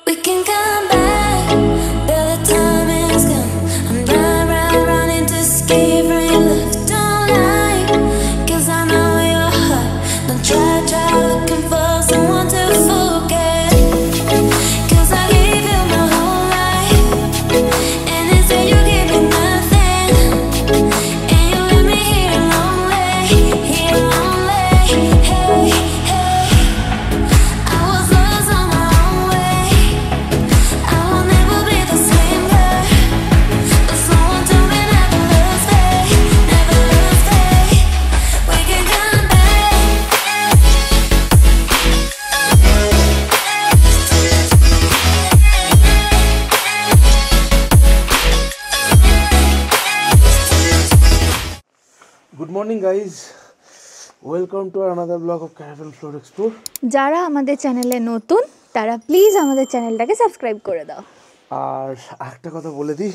We can come back, but the time is gone. I'm running to escape from your love. Don't lie, 'cause I know your heart. Don't try looking for someone to forget. 'Cause I gave you my whole life, and instead you gave me nothing. And you left me here lonely, hey, hey. I was lost on my own way. I will never be the same girl, but someone told me never lose faith, never lose faith. We can come back. Good morning guys, welcome to another vlog of Caravel Floor Explore. যারা আমাদের চ্যানেলে নতুন তারা please আমাদের চ্যানেলটাকে subscribe করে দাও। আর একটা কথা বলে দিই,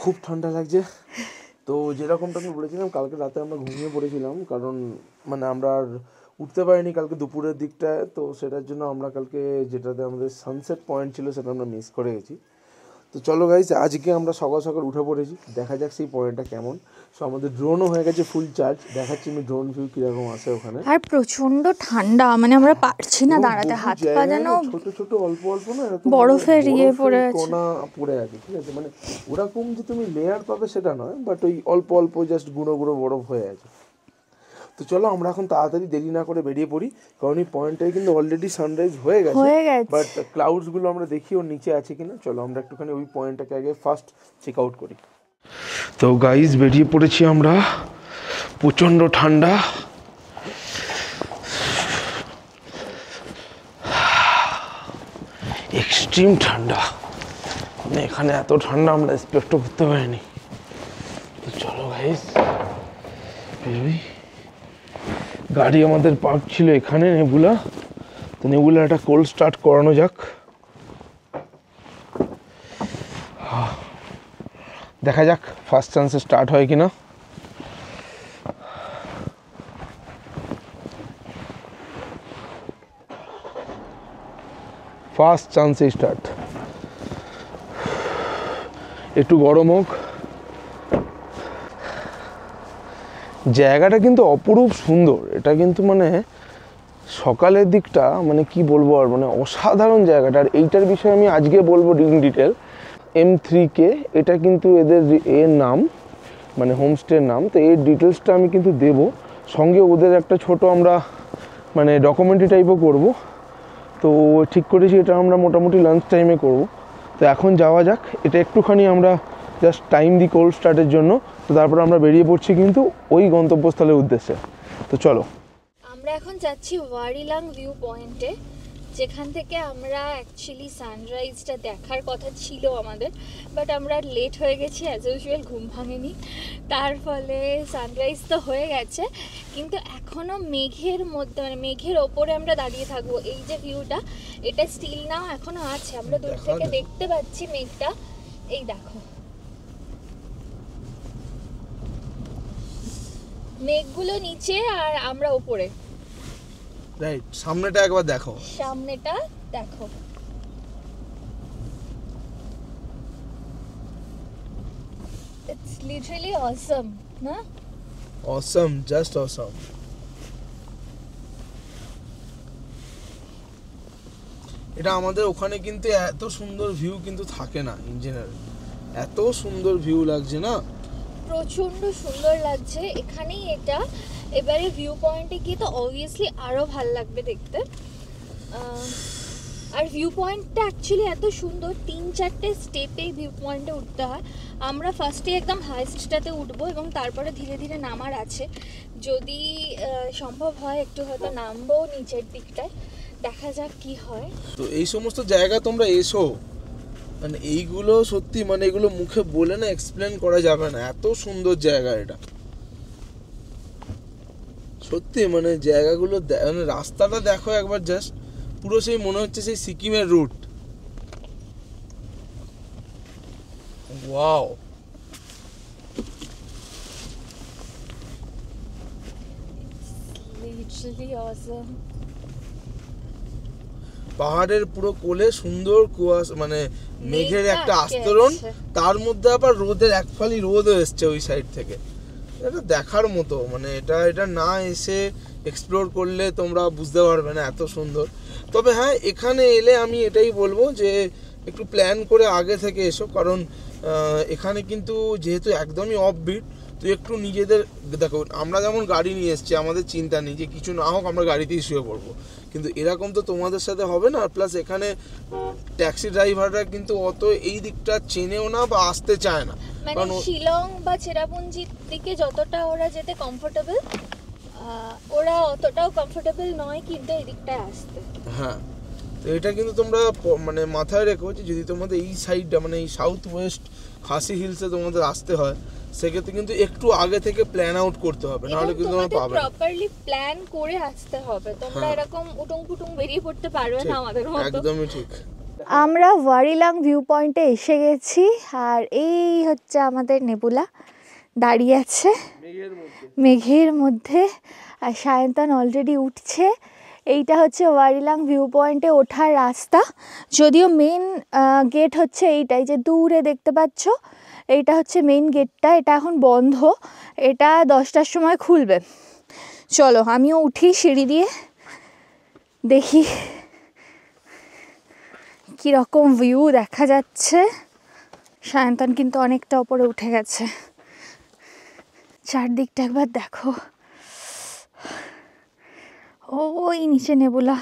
খুব ঠান্ডা লাগছে। তো যেরকমটা আমি বলেছিলাম, কালকে রাতে আমরা ঘুমিয়ে পড়েছিলাম, কারণ মানে আমরা আর উঠতে পারিনি কালকে দুপুরের দিকটায়। তো সেটার জন্য আমরা কালকে যেটাতে আমাদের সানসেট পয়েন্ট ছিল সেটা আমরা মিস করে গেছি। তো চলো গাইজ, আজকে আমরা সকাল সকাল উঠে পড়েছি, দেখা যাক সেই পয়েন্টটা কেমন। সো আমাদের ড্রোনও হয়ে গেছে ফুল চার্জ, দেখাচ্ছি আমি ড্রোন ভিউ কীরকম আসে ওখানে। আর প্রচন্ড ঠান্ডা, মানে আমরা পারছি না দাঁড়াতে, বহু হাত পা যেন জায়গায় ছোট ছোট অল্প অল্প না এরকম বরফের ইয়ে বরফের পড়ে আছে। কণা পড়ে আছে, ঠিক আছে? মানে ওরকম যে তুমি লেয়ার পাবে সেটা নয়, বাট ওই অল্প অল্প জাস্ট গুঁড়ো গুঁড়ো বরফ হয়ে আছে। তো চলো আমরা এখন তাড়াতাড়ি দেরি না করে বেরিয়ে পড়ি, কারণ এই পয়েন্টটায় কিন্তু অলরেডি সানরাইজ হয়ে গেছে, বাট ক্লাউডসগুলো আমরা দেখি ওর নিচে আছে কিনা। চলো আমরা একটুখানি ওই পয়েন্টটাকে আগে ফার্স্ট চেক আউট করি। তো গাইজ বেরিয়ে পড়েছি আমরা, প্রচণ্ড ঠান্ডা। এক্সট্রিম ঠান্ডা, মানে এখানে এত ঠান্ডা আমরা এক্সপেক্টও করতে পারিনি। তো চলো গাইজ বেরোই। গাড়ি আমাদের পার্ক ছিল এখানে নেবুলা, তো নেবুলা একটা কোল্ড স্টার্ট করানো যাক, দেখা যাক ফার্স্ট চান্সে স্টার্ট হয় কিনা। ফার্স্ট চান্সে স্টার্ট, একটু গরম হোক। জায়গাটা কিন্তু অপরূপ সুন্দর, এটা কিন্তু মানে সকালের দিকটা মানে কি বলবো আর, মানে অসাধারণ জায়গাটা। আর এইটার বিষয়ে আমি আজকে বলবো ইন ডিটেল। M3K এটা কিন্তু এর নাম, মানে হোমস্টের নাম। তো এর ডিটেলসটা আমি কিন্তু দেবো, সঙ্গে ওদের একটা ছোট আমরা মানে ডকুমেন্টারি টাইপও করব। তো ঠিক করেছি এটা আমরা মোটামুটি লাঞ্চ টাইমে করব। তো এখন যাওয়া যাক, এটা একটুখানি আমরা জাস্ট টাইম দিই কোল্ড স্টার্টের জন্য। তো তারপর আমরা বেরিয়ে পড়ছি কিন্তু ওই গন্তব্যস্থলের উদ্দেশ্যে। তো চলো, আমরা এখন যাচ্ছি ওয়ারিলাং ভিউ পয়েন্টে, যেখান থেকে আমরা অ্যাকচুয়ালি সানরাইজটা দেখার কথা ছিল আমাদের, বাট আমরা লেট হয়ে গেছি, অ্যাজ ইউজুয়াল ঘুম ভাঙেনি, তার ফলে সানরাইজ তো হয়ে গেছে, কিন্তু এখনও মেঘের মধ্যে, মানে মেঘের ওপরে আমরা দাঁড়িয়ে থাকবো। এই যে ভিউটা, এটা স্টিল নাও এখনও আছে, আমরা দূর থেকে দেখতে পাচ্ছি মেঘটা, এই দেখো মেঘগুলো নিচে আর আমরা উপরে। রাইট, সামনেটা একবার দেখো, সামনেটা দেখো, ইটস লিটারালি অসম না? অসম, জাস্ট অসম। এটা আমাদের ওখানে কিন্তু এত সুন্দর ভিউ কিন্তু থাকে না ইন জেনারেল, এত সুন্দর ভিউ লাগছে না, প্রচন্ড সুন্দর লাগছে এখানেই এটা। এবারে ভিউ পয়েন্টে গিয়ে তো অবভিয়াসলি আরও ভাল লাগবে দেখতে। আর ভিউ পয়েন্টটা অ্যাকচুয়ালি এত সুন্দর, 3-4টে স্টেপে ভিউ পয়েন্টে উঠতে হয়। আমরা ফার্স্টে একদম হাইস্টটাতে উঠবো এবং তারপরে ধীরে ধীরে নামার আছে, যদি সম্ভব হয় একটু হয়তো নামবো নিচের দিকটায়, দেখা যাক কি হয়। তো এই সমস্ত জায়গা তোমরা এসো, মানে এইগুলো সত্যি, মানে এগুলো মুখে বলে না এক্সপ্লেন করা যাবে না, এত সুন্দর জায়গা এটা সত্যি। মানে জায়গাগুলো মানে রাস্তাটা দেখো একবার, জাস্ট পুরো সেই মনে হচ্ছে সেই সিকিমের রুট। Wow, Literally awesome. পাহাড়ের পুরো কোলে সুন্দর কুয়াশা, মানে মেঘের একটা আস্তরণ, তার মধ্যে আবার রোদের এক ফালি রোদও এসছে ওই সাইড থেকে। এটা দেখার মতো, মানে এটা না এসে এক্সপ্লোর করলে তোমরা বুঝতে পারবে না এত সুন্দর। তবে হ্যাঁ, এখানে এলে আমি এটাই বলবো যে একটু প্ল্যান করে আগে থেকে এসো, কারণ এখানে কিন্তু যেহেতু একদমই অফবিট, তো একটু নিজেদের দেখো, আমরা যেমন গাড়ি নিয়ে এসেছি, আমাদের চিন্তা নেই যে কিছু না হোক আমরা গাড়িতেই শুয়ে পড়বো, কিন্তু এরকম তো তোমাদের সাথে হবে না। প্লাস এখানে ট্যাক্সি ড্রাইভাররা কিন্তু অত এই দিকটা চেনেও না বা আসতে চায় না, মানে শিলং বা চেরাপুঞ্জির দিকে যতটা ওরা যেতে কমফোর্টেবল, ওরা অতটাও কমফোর্টেবল নয় কিন্তু এই দিকটায় আসতে। হ্যাঁ, তো এটা কিন্তু তোমরা মানে মাথায় রেখো যে যদি তোমাদের এই সাইডটা মানে এই সাউথ ওয়েস্ট খাসি হিলসে তোমাদের আসতে হয়, সেক্ষেত্রে কিন্তু একটু আগে থেকে প্ল্যান আউট করতে হবে, নাহলে কিন্তু তোমরা পাবে না। প্রপারলি প্ল্যান করে আসতে হবে, তোমরা এরকম উটুং পুটুং বেরিয়ে পড়তে পারবে না আমাদের মতো। একদমই ঠিক। আমরা ওয়ারিলাং ভিউ পয়েন্টে এসে গেছি, আর এই হচ্ছে আমাদের নেবুলা দাঁড়িয়ে আছে মেঘের মধ্যে, আর সায়ন্তন অলরেডি উঠছে। এইটা হচ্ছে ওয়ারিলাং ভিউ পয়েন্টে ওঠার রাস্তা, যদিও মেন গেট হচ্ছে এইটাই যে দূরে দেখতে পাচ্ছ, এইটা হচ্ছে মেন গেটটা, এটা এখন বন্ধ, এটা 10টার সময় খুলবে। চলো আমিও উঠি সিঁড়ি দিয়ে, দেখি কীরকম ভিউ দেখা যাচ্ছে। সায়ন্তন কিন্তু অনেকটা ওপরে উঠে গেছে, চারদিকটা একবার দেখো, ওই নিচে নেবুলা।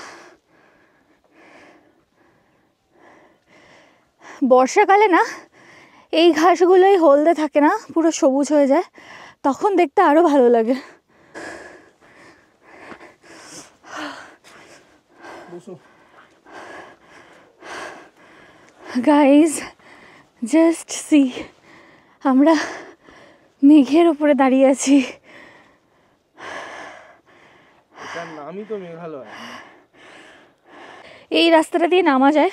বর্ষাকালে না এই ঘাসগুলোই হলদে থাকে না, পুরো সবুজ হয়ে যায়, তখন দেখতে আরো ভালো লাগে। গাইজ জাস্ট সি, আমরা মেঘের উপরে দাঁড়িয়ে আছি। নামই তো মেঘালয়। এই রাস্তাটা দিয়ে নামা যায়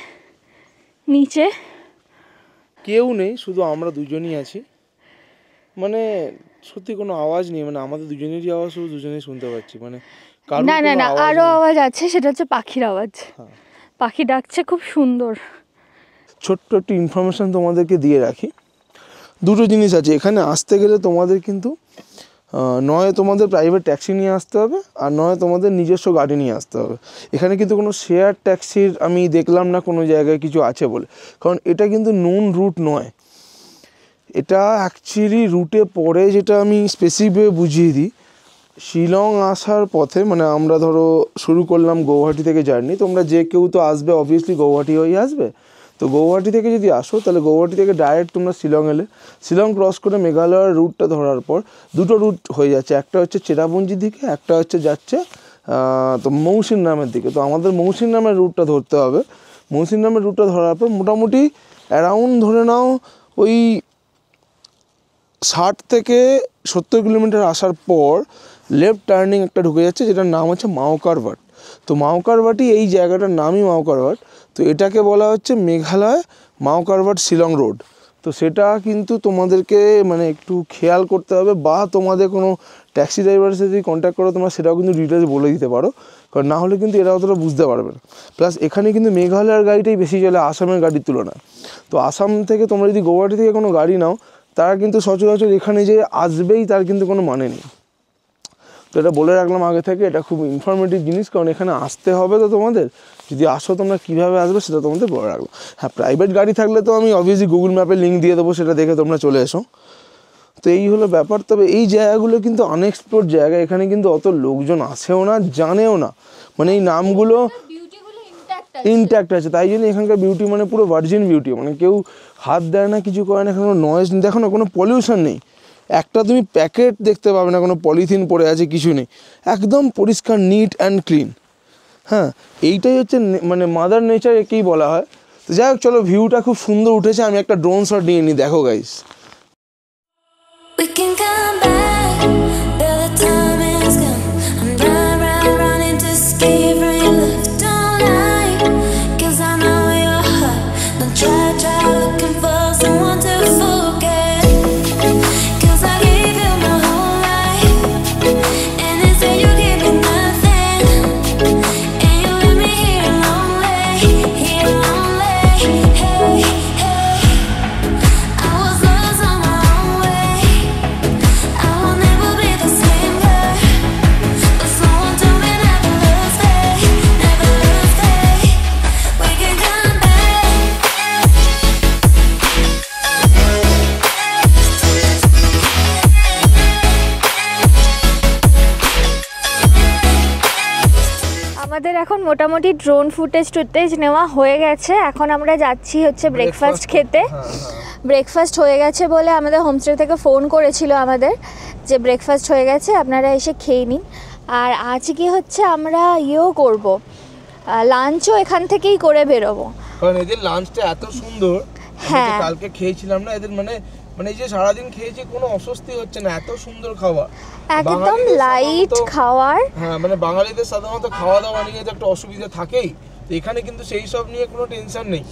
নিচে, কেউ নেই, শুধু আমরা দুজনই আছি, মানে সত্যি কোনো আওয়াজ নেই, মানে আমাদের দুজনেরই আওয়াজ শুধু দুজনেই শুনতে পাচ্ছি, মানে না না না আরো আওয়াজ আছে, সেটা হচ্ছে পাখির আওয়াজ। পাখি ডাকছে খুব সুন্দর। ছোট্ট একটু ইনফরমেশন তোমাদেরকে দিয়ে রাখি, দুটো জিনিস আছে এখানে আসতে গেলে তোমাদের কিন্তু নয় তোমাদের প্রাইভেট ট্যাক্সি নিয়ে আসতে হবে, আর নয় তোমাদের নিজস্ব গাড়ি নিয়ে আসতে হবে। এখানে কিন্তু কোনো শেয়ার ট্যাক্সির আমি দেখলাম না কোনো জায়গায় কিছু আছে বলে, কারণ এটা কিন্তু নোন রুট নয়, এটা অ্যাকচুয়ালি রুটে পড়ে। যেটা আমি স্পেসিফিকভাবে বুঝিয়ে দিই, শিলং আসার পথে, মানে আমরা ধরো শুরু করলাম গৌহাটি থেকে জার্নি, তোমরা যে কেউ তো আসবে অবভিয়াসলি গৌহাটি হয়েই আসবে, তো গৌহাটি থেকে যদি আসো তাহলে গৌহাটি থেকে ডাইরেক্ট তোমরা শিলং এলে, শিলং ক্রস করে মেঘালয়ের রুটটা ধরার পর দুটো রুট হয়ে যাচ্ছে, একটা হচ্ছে চেরাপুঞ্জির দিকে, একটা হচ্ছে যাচ্ছে তো মৌসিন নামের দিকে। তো আমাদের মৌসিন নামের রুটটা ধরতে হবে। মৌসিন নামের রুটটা ধরার পর মোটামুটি অ্যারাউন্ড ধরে নাও ওই 60 থেকে 70 কিলোমিটার আসার পর লেফট টার্নিং একটা ঢুকে যাচ্ছে, যেটার নাম হচ্ছে মাওকার ভাট। তো মাওকার ভাটি, এই জায়গাটার নামই মাওকার ভাট, তো এটাকে বলা হচ্ছে মেঘালয় মাওকার ভাট শিলং রোড। তো সেটা কিন্তু তোমাদেরকে মানে একটু খেয়াল করতে হবে, বা তোমাদের কোনো ট্যাক্সি ড্রাইভারের সাথে যদি কন্ট্যাক্ট করো তোমরা সেটাও কিন্তু ডিটেলস বলে দিতে পারো, কারণ না হলে কিন্তু এরা অতটা বুঝতে পারবে না। প্লাস এখানে কিন্তু মেঘালয়ের গাড়িটাই বেশি চলে আসামের গাড়ির তুলনায়। তো আসাম থেকে তোমরা যদি গৌহাটি থেকে কোনো গাড়ি নাও, তারা কিন্তু সচরাচর এখানে যে আসবেই তার কিন্তু কোনো মানে নেই। তো এটা বলে রাখলাম আগে থেকে, এটা খুব ইনফরমেটিভ জিনিস, কারণ এখানে আসতে হবে। তো তোমাদের যদি আসো তোমরা কীভাবে আসবে সেটা তোমাদের বলে রাখলাম। হ্যাঁ, প্রাইভেট গাড়ি থাকলে তো আমি অবভিয়াসলি গুগল ম্যাপে লিঙ্ক দিয়ে দেবো, সেটা দেখে তোমরা চলে এসো। তো এই হলো ব্যাপার। তবে এই জায়গাগুলো কিন্তু আনএক্সপ্লোর্ড জায়গা, এখানে কিন্তু অত লোকজন আসেও না, জানেও না, মানে এই নামগুলো ইনট্যাক্ট আছে, তাই জন্য এখানকার বিউটি মানে পুরো ভার্জিন বিউটি, মানে কেউ হাত দেয় না, কিছু করে না, এখানে কোনো নয়েজ নেই, দেখো না কোনো পলিউশন নেই, একটা তুমি প্যাকেট দেখতে পাবে না, কোনো পলিথিন পড়ে আছে, কিছু নেই, একদম পরিষ্কার, নিট অ্যান্ড ক্লিন। হ্যাঁ, এইটাই হচ্ছে মানে মাদার নেচার, একেই বলা হয়। তো যাই হোক, চলো, ভিউটা খুব সুন্দর উঠেছে, আমি একটা ড্রোন শট নিয়ে নিই, দেখো guys. We can come back, till the time is gone. I'm done running to escape from your love tonight. 'Cause I know you're hot. Don't try looking for someone to forget. 'Cause I gave you my whole life, and instead you gave me nothing. And you left me here lonely. আমাদের এখন মোটামুটি drone footage নেওয়া হয়ে গেছে। এখন আমরা যাচ্ছি হচ্ছে ব্রেকফাস্ট খেতে। ব্রেকফাস্ট হয়ে গেছে বলে আমাদের হোমস্টে থেকে ফোন করেছিল আমাদের যে ব্রেকফাস্ট হয়ে গেছে, আপনারা এসে খেয়ে নিন। আর আজকে হচ্ছে আমরা ইয়েও করব, লাঞ্চও এখান থেকেই করে বেরোবো, কারণ এদের লাঞ্চটা এত সুন্দর। হ্যাঁ, কালকে খেয়েছিলাম না, এদের মানে এই যে সারাদিন খেয়েছি কোনো অস্বস্তি হচ্ছে না, এত সুন্দর খাবার, একদম লাইট খাওয়ার। হ্যাঁ মানে বাঙালিদের সাধারণত খাওয়া দাওয়া নিয়ে তো একটা অসুবিধা থাকেই, তো এখানে কিন্তু সেই সব নিয়ে কোনো টেনশন নেই।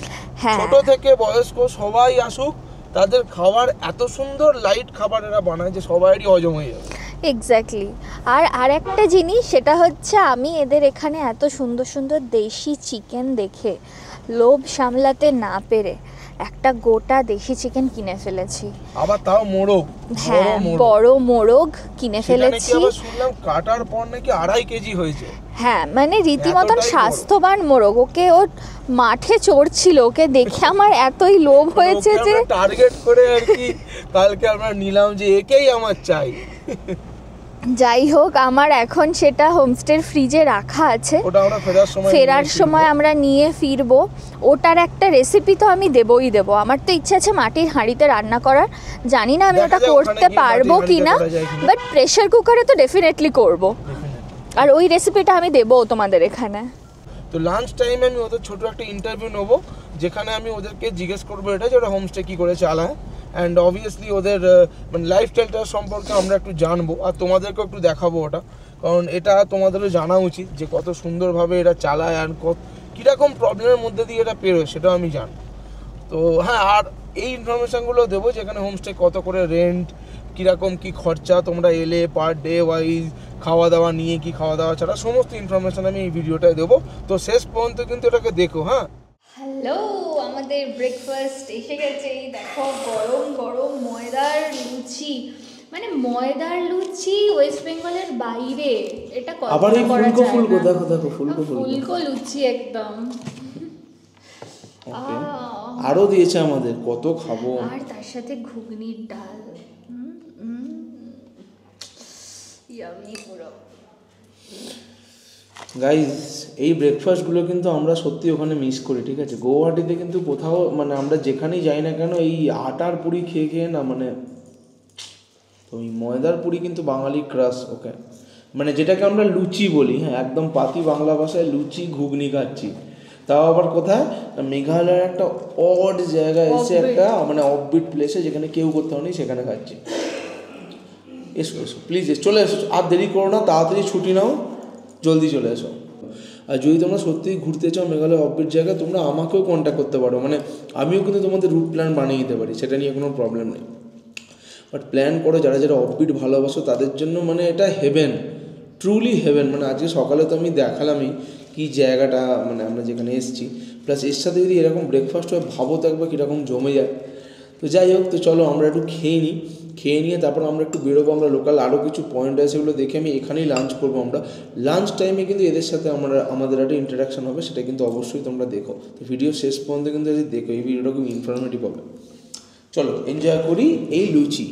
ছোট থেকে বয়স্ক সবাই আসুক, তাদের খাবার এত সুন্দর লাইট খাবার এরা বানায় যে সবারই হজম হয়ে যাবে। এক্স্যাক্টলি। আর আরেকটা জিনিস সেটা হচ্ছে আমি এদের এখানে এত সুন্দর সুন্দর দেশি চিকেন দেখে লোভ সামলাতে না পেরে একটা গোটা দেশি চিকেন কিনে ফেলেছি, আবার তাও মোরগ। হ্যাঁ, বড় মোরগ কিনে ফেলেছি। শুনলাম কাটার পর নাকি 2.5 কেজি হয়েছে। হ্যাঁ মানে রীতিমতন স্বাস্থ্যবান মোরগ। ওকে ওর মাঠে চড়ছিল, ওকে দেখে আমার এতই লোভ হয়েছে যে টার্গেট করে আর কি কালকে আমরা নিলাম যে একেই আমার চাই। যাই হোক, আমার এখন সেটা হোমস্টের ফ্রিজে রাখা আছে, ওটা আমরা ফেরার সময় আমরা নিয়ে ফিরবো। ওটার একটা রেসিপি তো আমি দেবই দেবো। আমার তো ইচ্ছা আছে মাটির হাঁড়িতে রান্না করার, জানি না আমি ওটা করতে পারবো কিনা, বাট প্রেশার কুকারে তো ডেফিনেটলি করব। আর ওই রেসিপিটা আমি দেবো তোমাদের এখানে। তো লাঞ্চ টাইমে আমি ওদের ছোট একটা ইন্টারভিউ নেবো, যেখানে আমি ওদেরকে জিজ্ঞেস করবো এটা যে ওরা হোমস্টে কী করে চালায়, অ্যান্ড অবভিয়াসলি ওদের মানে লাইফস্টাইলটা সম্পর্কে আমরা একটু জানবো, আর তোমাদেরকেও একটু দেখাবো ওটা, কারণ এটা তোমাদেরও জানা উচিত যে কত সুন্দরভাবে এরা চালায় আর কীরকম প্রবলেমের মধ্যে দিয়ে এটা পেরোয় সেটাও আমি জানি। তো হ্যাঁ, আর এই ইনফরমেশানগুলো দেবো যেখানে হোমস্টে কত করে রেন্ট, কীরকম কী খরচা, তোমরা এলে পার ডে ওয়াইজ খাওয়া দাওয়া নিয়ে কি খাওয়া দাওয়া ছাড়া সমস্ত ইনফরমেশান আমি এই ভিডিওটায় দেবো। তো শেষ পর্যন্ত কিন্তু এটাকে দেখো। হ্যাঁ, হ্যালো, আমাদের ব্রেকফাস্ট এসে গেছে। এই দেখো গরম গরম ময়দার লুচি, মানে ময়দার লুচি ওয়েস্ট বেঙ্গলের বাইরে এটা কল্পনা করা যায় না। ফুলকো দেখো দেখো ফুলকো লুচি একদম। আরো দিয়েছে আমাদের, কত খাবো। আর তার সাথে ঘুগনির ডাল, ইয়ামি পুরো। গাইজ, এই ব্রেকফাস্টগুলো কিন্তু আমরা সত্যি ওখানে মিস করি, ঠিক আছে? গৌহাটিতে কিন্তু কোথাও মানে আমরা যেখানেই যাই না কেন এই আটার পুরি খেয়ে খেয়ে না, মানে তো এই ময়দার পুরি কিন্তু বাঙালি ক্রাশ। ওকে, মানে যেটাকে আমরা লুচি বলি, হ্যাঁ একদম পাতি বাংলা ভাষায় লুচি ঘুগনি খাচ্ছি, তাও আবার কোথায়? মেঘালয়ের একটা অড জায়গায় এসে একটা মানে অফবিট প্লেসে যেখানে কেউ করতে হয়নি সেখানে খাচ্ছি। এসো এসো প্লিজ, চলে এসো, আর দেরি করো না, তাড়াতাড়ি ছুটি নাও, জলদি চলে এসো। আর যদি তোমরা সত্যিই ঘুরতে চাও মেঘালয় অফবিট জায়গায়, তোমরা আমাকেও কন্ট্যাক্ট করতে পারো, মানে আমিও কিন্তু তোমাদের রুট প্ল্যান বানিয়ে দিতে পারি, সেটা নিয়ে কোনো প্রবলেম নেই। বাট প্ল্যান করো, যারা যারা অফবিট ভালোবাসো তাদের জন্য মানে এটা হেভেন, ট্রুলি হেভেন। মানে আজকে সকালে তো আমি দেখালামই কি জায়গাটা, মানে আমরা যেখানে এসেছি, প্লাস এর সাথে যদি এরকম ব্রেকফাস্ট হয় ভাবো তো একবার কীরকম জমে যায়। তো যাই হোক, তো চলো আমরা একটু খেয়ে নিই, খেয়ে নিয়ে তারপর আমরা একটু বেরোবো। আমরা লোকাল আরও কিছু পয়েন্ট আছে সেগুলো দেখে আমি এখানেই লাঞ্চ করবো। আমরা লাঞ্চ টাইমে কিন্তু এদের সাথে আমাদের একটা ইন্টারাকশান হবে, সেটা কিন্তু অবশ্যই তোমরা দেখো। তো ভিডিও শেষ পর্যন্ত কিন্তু যদি দেখো, এই ভিডিওটা খুব ইনফরমেটিভ হবে। চলো এনজয় করি এই লুচি।